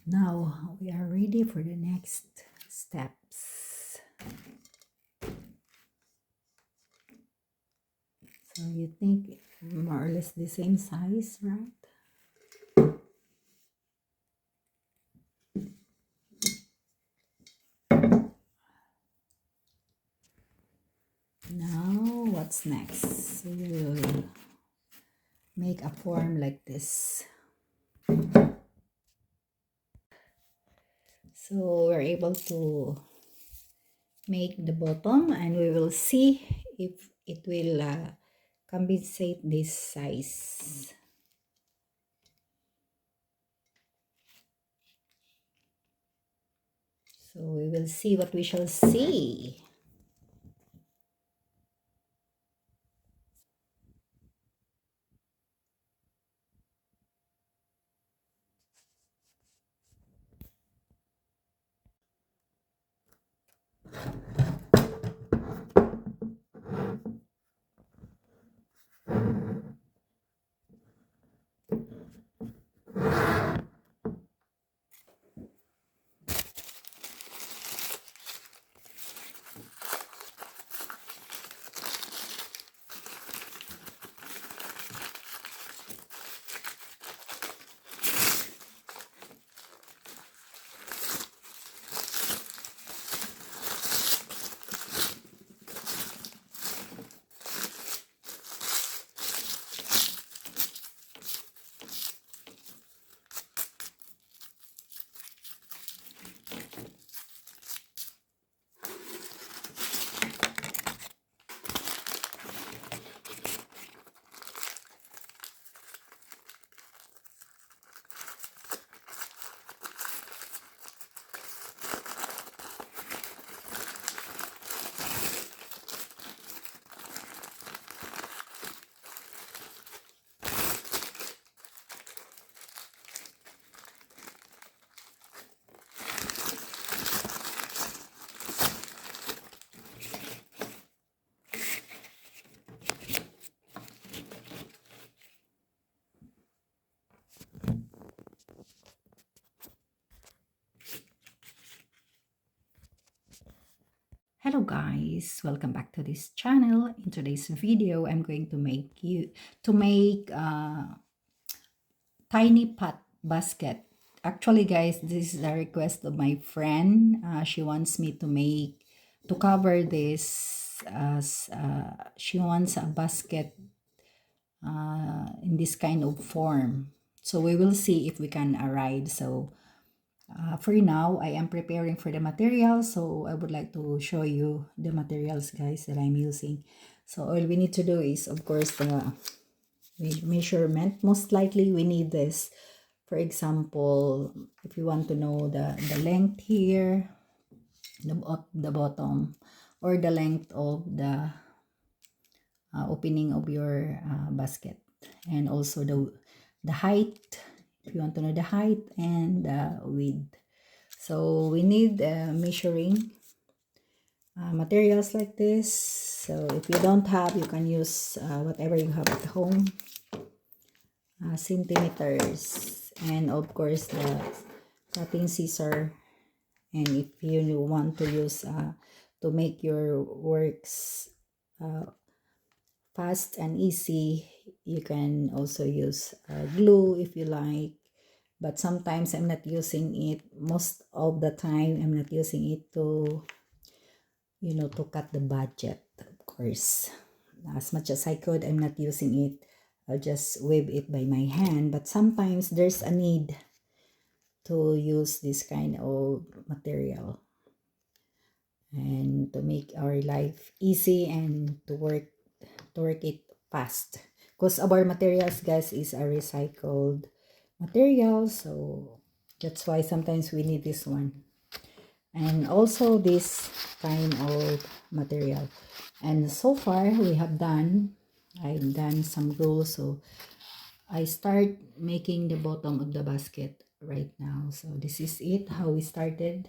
Now we are ready for the next steps. So you think more or less the same size, right? Now what's next? So we'll make a form like this. So we're able to make the bottom, and we will see if it will compensate this size. So we will see what we shall see. Hello guys, welcome back to this channel. In today's video, I'm going to make tiny pot basket. Actually guys, this is a request of my friend. She wants me to cover this as she wants a basket in this kind of form. So we will see if we can arrive. So for now, I am preparing for the materials. So I would like to show you the materials, guys, that I'm using. So all we need to do is, of course, the measurement. Most likely, we need this. For example, if you want to know the length here, the bottom, or the length of the opening of your basket, and also the height, if you want to know the height and the width. So we need measuring materials like this. So if you don't have, you can use whatever you have at home. Centimeters, and of course the cutting scissor. And if you want to use to make your works fast and easy, you can also use glue if you like. But sometimes I'm not using it. Most of the time, I'm not using it to, to cut the budget, of course. As much as I could, I'm not using it. I'll just wave it by my hand. But sometimes there's a need to use this kind of material, and to make our life easy and to work it fast. Because our materials, guys, is a recycled material. So that's why sometimes we need this one. And also this kind of material. And so far I've done some rules. So I start making the bottom of the basket right now. So this is it, how we started.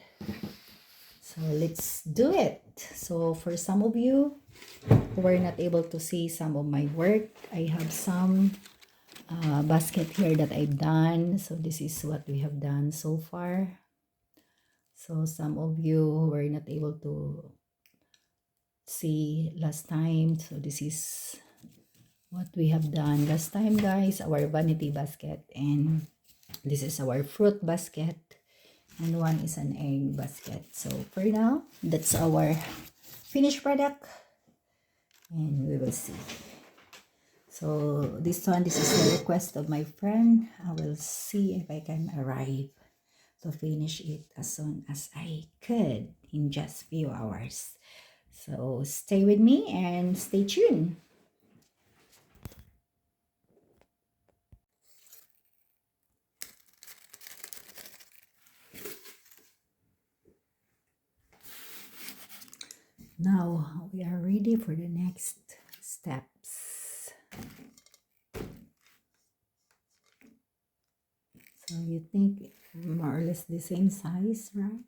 So let's do it. So for some of you who were not able to see some of my work, I have some basket here that I've done. So this is what we have done so far. So some of you were not able to see last time. So this is what we have done last time, guys. Our vanity basket, and this is our fruit basket, and one is an egg basket. So for now, that's our finished product, and we will see. So this is the request of my friend. I will see if I can arrive to finish it as soon as I could in just few hours. So stay with me and stay tuned. Now we are ready for the next steps. So you think more or less the same size, right?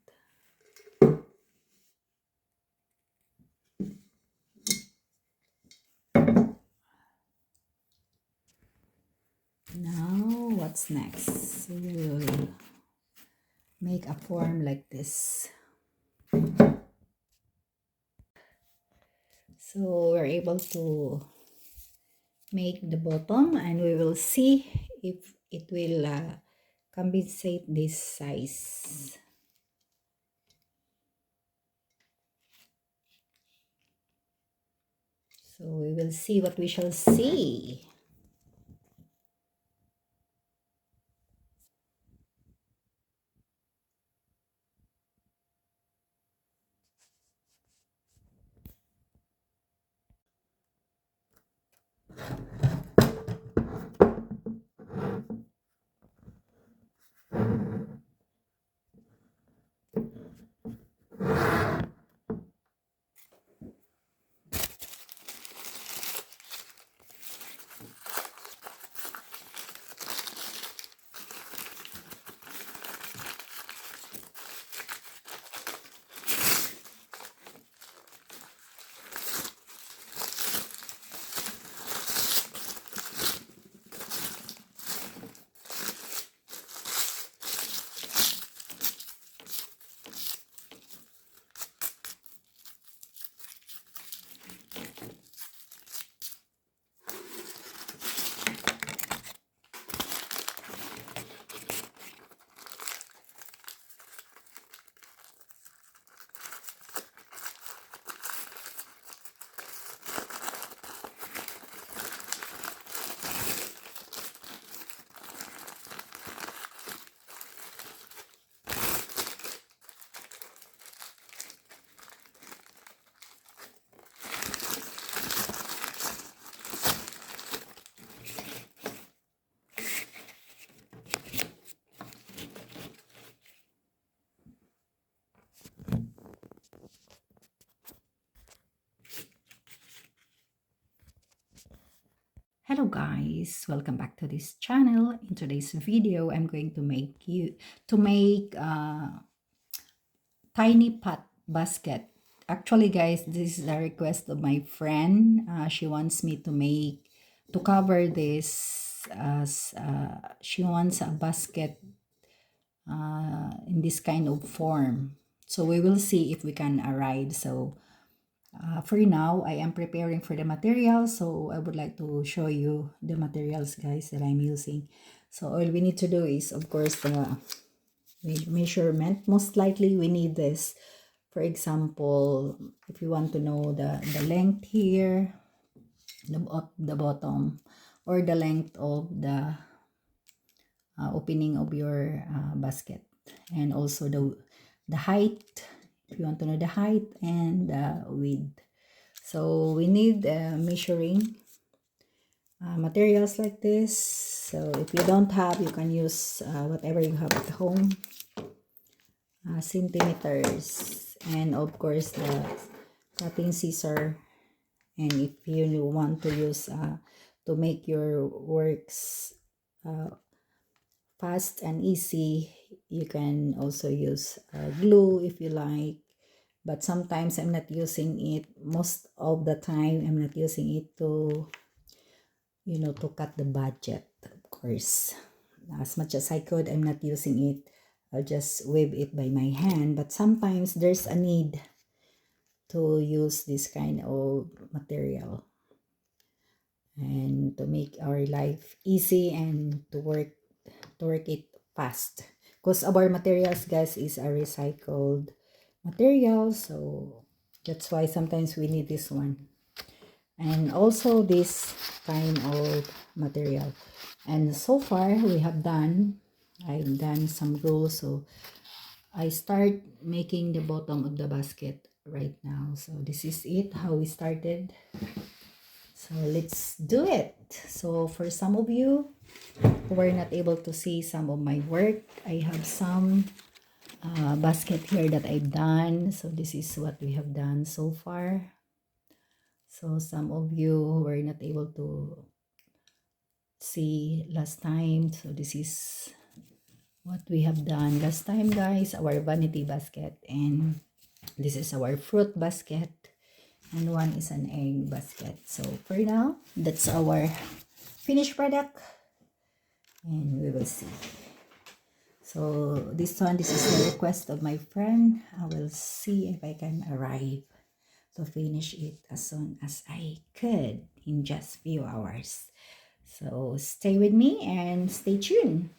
Now what's next? We will make a form like this. So we're able to make the bottom, and we will see if it will compensate this size. So we will see what we shall see. Hello guys, welcome back to this channel. In today's video, I'm going to make tiny pot basket. Actually guys, this is a request of my friend. She wants me to cover this as she wants a basket in this kind of form. So we will see if we can arrive. So for now, I am preparing for the materials. So I would like to show you the materials, guys, that I'm using. So all we need to do is, of course, the measurement. Most likely, we need this. For example, if you want to know the length here, the bottom, or the length of the opening of your basket, and also the height, if you want to know the height and the width. So we need measuring materials like this. So if you don't have, you can use whatever you have at home. Centimeters, and of course the cutting scissor. And if you want to use to make your works fast and easy, you can also use glue if you like, but sometimes I'm not using it. Most of the time I'm not using it to to cut the budget, of course. As much as I could, I'm not using it. I'll just wave it by my hand. But sometimes there's a need to use this kind of material and to make our life easy and to work it fast. Because our materials, guys, is a recycled material. So that's why sometimes we need this one. And also this kind of material. And so far I've done some rules. So I start making the bottom of the basket right now. So this is it, how we started. So let's do it. So for some of you who were not able to see some of my work, I have some basket here that I've done. So this is what we have done so far. So some of you were not able to see last time. So this is what we have done last time, guys. Our vanity basket, and this is our fruit basket, and one is an egg basket. So for now, that's our finished product, and we will see. So this is the request of my friend. I will see if I can arrive to finish it as soon as I could in just few hours. So stay with me and stay tuned.